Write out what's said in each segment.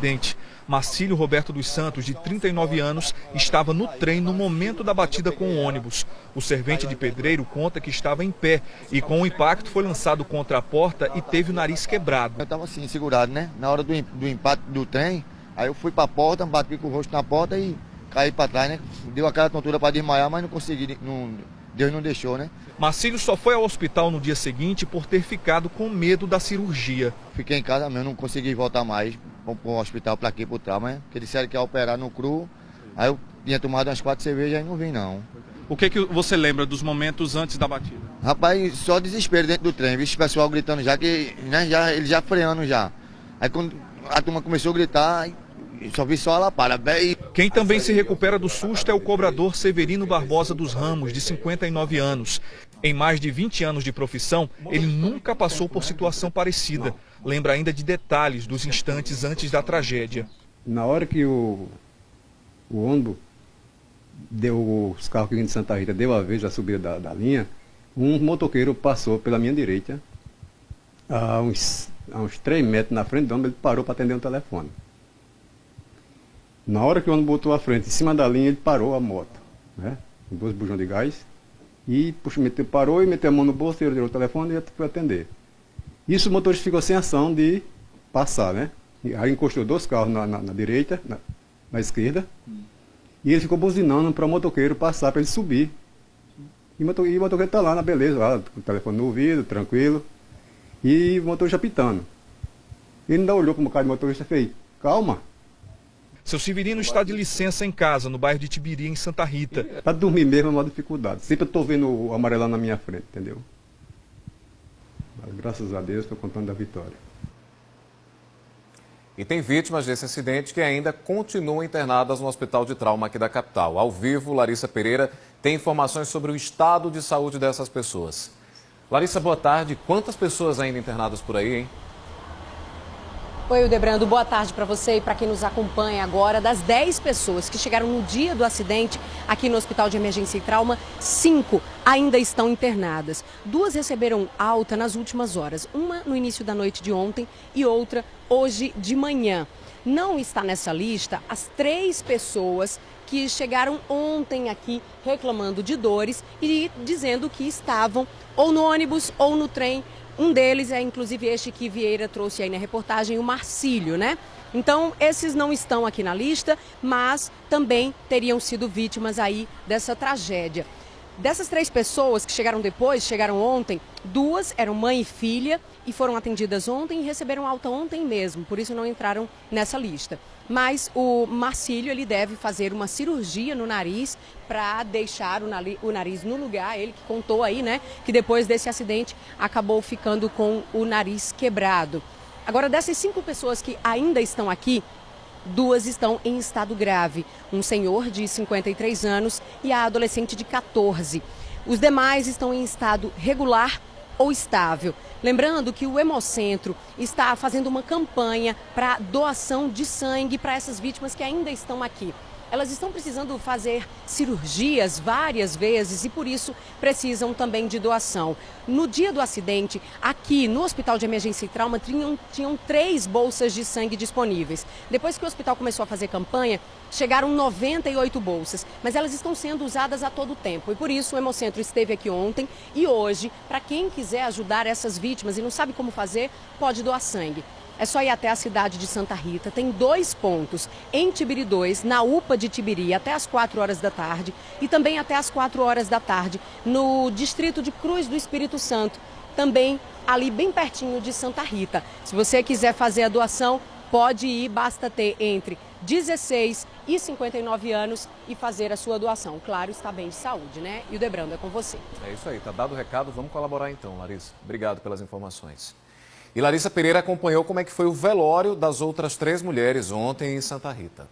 acidente. Marcílio Roberto dos Santos, de 39 anos, estava no trem no momento da batida com o ônibus. O servente de pedreiro conta que estava em pé e com o impacto foi lançado contra a porta e teve o nariz quebrado. Eu estava assim, segurado, né? Na hora do impacto do trem, aí eu fui para a porta, bati com o rosto na porta e caí para trás, né? Deu aquela tontura para desmaiar, mas não consegui, Deus não deixou, né? Marcílio só foi ao hospital no dia seguinte por ter ficado com medo da cirurgia. Fiquei em casa mesmo, não consegui voltar mais para o hospital para aqui, para o trauma, né? Porque disseram que ia operar no cru, aí eu tinha tomado umas 4 cervejas e não vim não. O que você lembra dos momentos antes da batida? Rapaz, só desespero dentro do trem, vixe, o pessoal gritando já, que, né, ele já freando já. Aí quando a turma começou a gritar, só vi só a lapada. Quem também se recupera do susto é o cobrador Severino Barbosa dos Ramos, de 59 anos. Em mais de 20 anos de profissão, ele nunca passou por situação parecida. Lembra ainda de detalhes dos instantes antes da tragédia. Na hora que o ônibus deu, os carros que vinham de Santa Rita deu a vez da subida da linha, um motoqueiro passou pela minha direita, a uns 3 metros na frente do ônibus, ele parou para atender um telefone. Na hora que o ônibus botou a frente, em cima da linha, ele parou a moto, né? Com 2 bujões de gás, e parou e meteu a mão no bolso, ele tirou o telefone e foi atender. Isso o motorista ficou sem ação de passar, né? Aí encostou 2 carros na direita, na esquerda, e ele ficou buzinando para o motoqueiro passar, para ele subir. E o motoqueiro está lá na beleza, lá, com o telefone no ouvido, tranquilo, e o motorista pitando. Ele ainda olhou para o cara do motorista e fez: calma. Seu Severino está de licença em casa, no bairro de Tibiri, em Santa Rita. Para dormir mesmo é uma dificuldade. Sempre eu estou vendo o amarelão na minha frente, entendeu? Mas, graças a Deus, estou contando da vitória. E tem vítimas desse acidente que ainda continuam internadas no hospital de trauma aqui da capital. Ao vivo, Larissa Pereira tem informações sobre o estado de saúde dessas pessoas. Larissa, boa tarde. Quantas pessoas ainda internadas por aí, hein? Oi, Ildebrando, boa tarde para você e para quem nos acompanha agora. Das 10 pessoas que chegaram no dia do acidente aqui no Hospital de Emergência e Trauma, 5 ainda estão internadas. 2 receberam alta nas últimas horas, uma no início da noite de ontem e outra hoje de manhã. Não está nessa lista as 3 pessoas que chegaram ontem aqui reclamando de dores e dizendo que estavam ou no ônibus ou no trem. Um deles é, inclusive, este que Vieira trouxe aí na reportagem, o Marcílio, né? Então, esses não estão aqui na lista, mas também teriam sido vítimas aí dessa tragédia. Dessas 3 pessoas que chegaram depois, chegaram ontem, 2 eram mãe e filha e foram atendidas ontem e receberam alta ontem mesmo, por isso não entraram nessa lista. Mas o Marcílio, ele deve fazer uma cirurgia no nariz para deixar o nariz no lugar. Ele que contou aí, né, que depois desse acidente acabou ficando com o nariz quebrado. Agora, dessas 5 pessoas que ainda estão aqui, 2 estão em estado grave. Um senhor de 53 anos e a adolescente de 14. Os demais estão em estado regular ou estável. Lembrando que o Hemocentro está fazendo uma campanha para doação de sangue para essas vítimas que ainda estão aqui. Elas estão precisando fazer cirurgias várias vezes e por isso precisam também de doação. No dia do acidente, aqui no Hospital de Emergência e Trauma, tinham 3 bolsas de sangue disponíveis. Depois que o hospital começou a fazer campanha, chegaram 98 bolsas, mas elas estão sendo usadas a todo tempo. E por isso o Hemocentro esteve aqui ontem e hoje, para quem quiser ajudar essas vítimas e não sabe como fazer, pode doar sangue. É só ir até a cidade de Santa Rita. Tem 2 pontos em Tibiri 2, na UPA de Tibiri, até às 4 horas da tarde. E também até às 4 horas da tarde, no distrito de Cruz do Espírito Santo. Também ali bem pertinho de Santa Rita. Se você quiser fazer a doação, pode ir, basta ter entre 16 e 59 anos e fazer a sua doação. Claro, está bem de saúde, né? E o Debrando é com você. É isso aí, tá dado o recado. Vamos colaborar então, Larissa. Obrigado pelas informações. E Larissa Pereira acompanhou como é que foi o velório das outras 3 mulheres ontem em Santa Rita.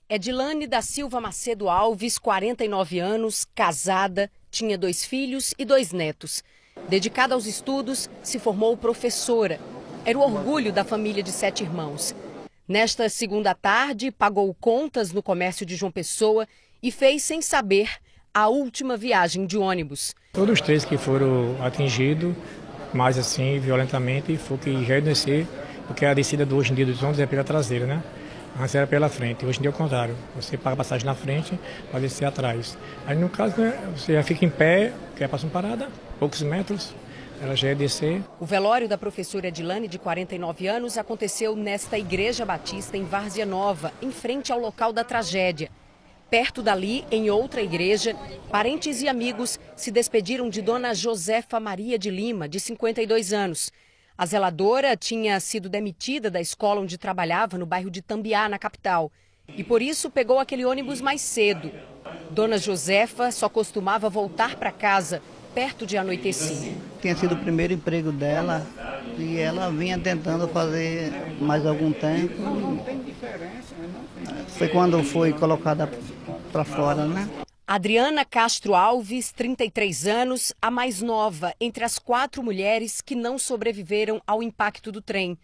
Edilane da Silva Macedo Alves, 49 anos, casada, tinha 2 filhos e 2 netos. Dedicada aos estudos, se formou professora. Era o orgulho da família de 7 irmãos. Nesta segunda tarde, pagou contas no comércio de João Pessoa e fez, sem saber, a última viagem de ônibus. Todos os 3 que foram atingidos, mais assim, violentamente, foi que já descer Porque a descida hoje em dia dos ônibus é pela traseira, né? Antes era pela frente, hoje em dia é o contrário. Você paga passagem na frente para descer atrás. Aí no caso, né, você já fica em pé, que é passando parada, poucos metros, ela já ia descer. O velório da professora Edilane, de 49 anos, aconteceu nesta Igreja Batista em Várzea Nova, em frente ao local da tragédia. Perto dali, em outra igreja, parentes e amigos se despediram de dona Josefa Maria de Lima, de 52 anos. A zeladora tinha sido demitida da escola onde trabalhava, no bairro de Tambiá, na capital. E por isso pegou aquele ônibus mais cedo. Dona Josefa só costumava voltar para casa perto de anoitecer. Tinha sido o primeiro emprego dela e ela vinha tentando fazer mais algum tempo. Foi quando foi colocada para fora, né? Adriana Castro Alves, 33 anos, a mais nova entre as 4 mulheres que não sobreviveram ao impacto do trem.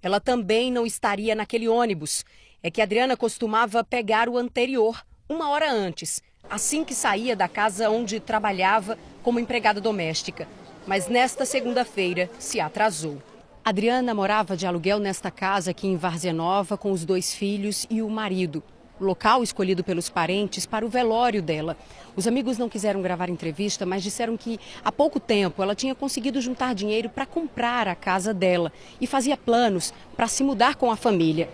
Ela também não estaria naquele ônibus. É que a Adriana costumava pegar o anterior, 1 hora antes, assim que saía da casa onde trabalhava como empregada doméstica. Mas nesta segunda-feira se atrasou. Adriana morava de aluguel nesta casa aqui em Várzea Nova com os 2 filhos e o marido. O local escolhido pelos parentes para o velório dela. Os amigos não quiseram gravar entrevista, mas disseram que há pouco tempo ela tinha conseguido juntar dinheiro para comprar a casa dela e fazia planos para se mudar com a família.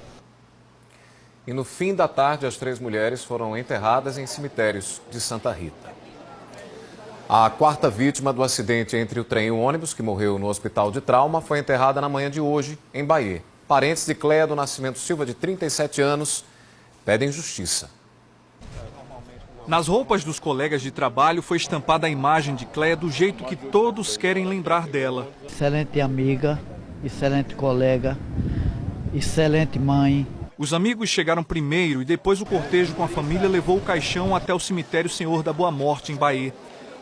E no fim da tarde, as 3 mulheres foram enterradas em cemitérios de Santa Rita. A 4ª vítima do acidente entre o trem e o ônibus, que morreu no hospital de trauma, foi enterrada na manhã de hoje, em Bahia. Parentes de Cléia do Nascimento Silva, de 37 anos, pedem justiça. Nas roupas dos colegas de trabalho foi estampada a imagem de Cléia do jeito que todos querem lembrar dela. Excelente amiga, excelente colega, excelente mãe. Os amigos chegaram primeiro e depois o cortejo com a família levou o caixão até o cemitério Senhor da Boa Morte, em Bahia.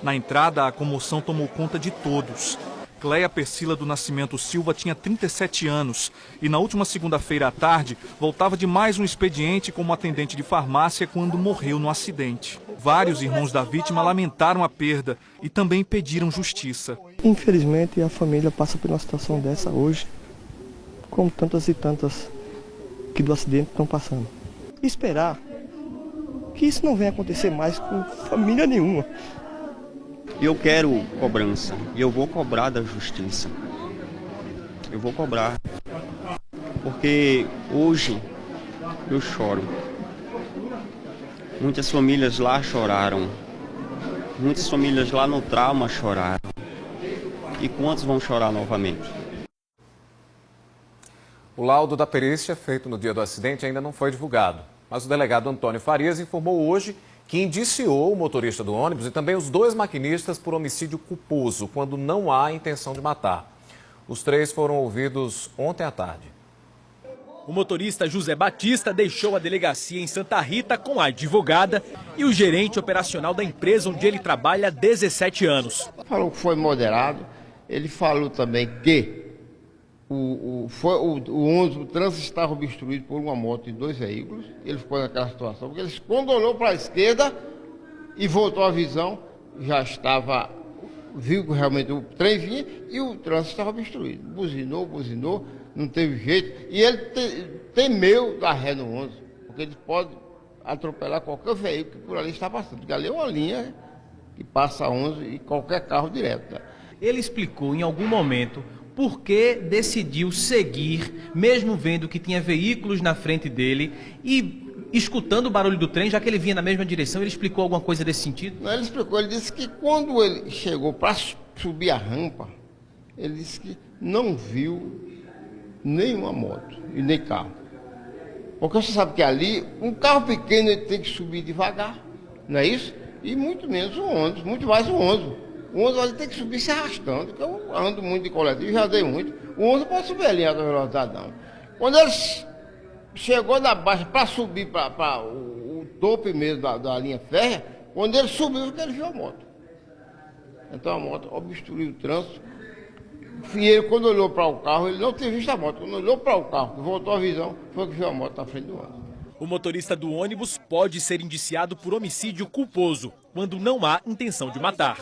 Na entrada, a comoção tomou conta de todos. Cléia Persila do Nascimento Silva tinha 37 anos e na última segunda-feira à tarde voltava de mais um expediente como atendente de farmácia quando morreu no acidente. Vários irmãos da vítima lamentaram a perda e também pediram justiça. Infelizmente, a família passa por uma situação dessa hoje, como tantas e tantas que do acidente estão passando. Esperar que isso não venha acontecer mais com família nenhuma. Eu quero cobrança e eu vou cobrar da justiça. Eu vou cobrar. Porque hoje eu choro. Muitas famílias lá choraram. Muitas famílias lá no trauma choraram. E quantos vão chorar novamente? O laudo da perícia feito no dia do acidente ainda não foi divulgado. Mas o delegado Antônio Farias informou hoje que indiciou o motorista do ônibus e também os 2 maquinistas por homicídio culposo, quando não há intenção de matar. Os 3 foram ouvidos ontem à tarde. O motorista José Batista deixou a delegacia em Santa Rita com a advogada e o gerente operacional da empresa onde ele trabalha há 17 anos. Falou que foi moderado, ele falou também que o trânsito estava obstruído por uma moto e 2 veículos. Ele ficou naquela situação, porque ele, quando olhou para a esquerda e voltou a visão, já estava, viu que realmente o trem vinha e o trânsito estava obstruído. Buzinou, não teve jeito. E ele temeu dar ré no 11, porque ele pode atropelar qualquer veículo que por ali está passando. Porque ali é uma linha que passa 11 e qualquer carro direto. Né? Ele explicou em algum momento por que decidiu seguir, mesmo vendo que tinha veículos na frente dele e escutando o barulho do trem, já que ele vinha na mesma direção. Ele explicou alguma coisa desse sentido? Não, ele explicou, ele disse que quando ele chegou para subir a rampa, ele disse que não viu nenhuma moto e nem carro. Porque você sabe que ali, um carro pequeno ele tem que subir devagar, não é isso? E muito menos o ônibus, muito mais o ônibus. O 11 tem que subir se arrastando, porque eu ando muito de coletivo, já andei muito. O 11 pode subir ali a velocidade não. Quando ele chegou da baixa para subir para o topo mesmo da linha férrea, quando ele subiu, ele viu a moto. Então a moto obstruiu o trânsito. E ele, quando olhou para o carro, ele não tinha visto a moto. Quando olhou para o carro, voltou a visão, foi que viu a moto na frente do ônibus. O motorista do ônibus pode ser indiciado por homicídio culposo, quando não há intenção de matar.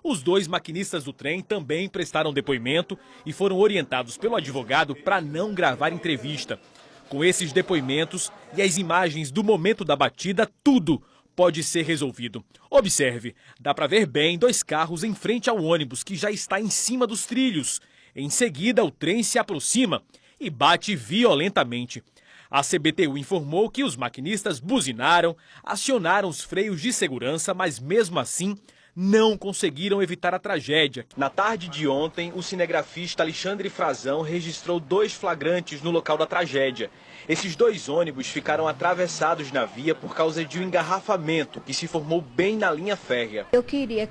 Os 2 maquinistas do trem também prestaram depoimento e foram orientados pelo advogado para não gravar entrevista. Com esses depoimentos e as imagens do momento da batida, tudo pode ser resolvido. Observe, dá para ver bem 2 carros em frente ao ônibus que já está em cima dos trilhos. Em seguida, o trem se aproxima e bate violentamente. A CBTU informou que os maquinistas buzinaram, acionaram os freios de segurança, mas mesmo assim não conseguiram evitar a tragédia. Na tarde de ontem, o cinegrafista Alexandre Frazão registrou 2 flagrantes no local da tragédia. Esses 2 ônibus ficaram atravessados na via por causa de um engarrafamento que se formou bem na linha férrea. Eu queria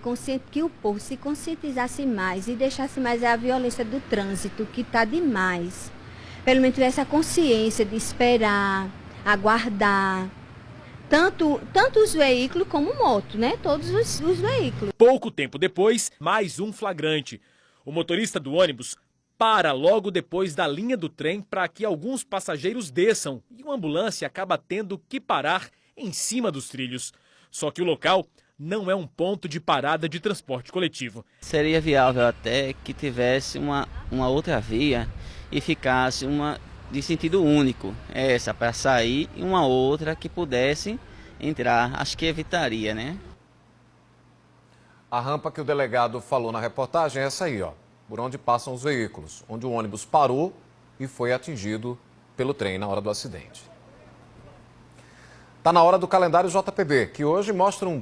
que o povo se conscientizasse mais e deixasse mais a violência do trânsito, que está demais. Pelo menos tivesse a consciência de esperar, aguardar. Tanto os veículos como moto, né? Todos os veículos. Pouco tempo depois, mais um flagrante. O motorista do ônibus para logo depois da linha do trem para que alguns passageiros desçam e uma ambulância acaba tendo que parar em cima dos trilhos. Só que o local não é um ponto de parada de transporte coletivo. Seria viável até que tivesse uma outra via e ficasse uma de sentido único, essa para sair, e uma outra que pudesse entrar, acho que evitaria, né? A rampa que o delegado falou na reportagem é essa aí, ó, por onde passam os veículos, onde o ônibus parou e foi atingido pelo trem na hora do acidente. Está na hora do calendário JPB, que hoje mostra um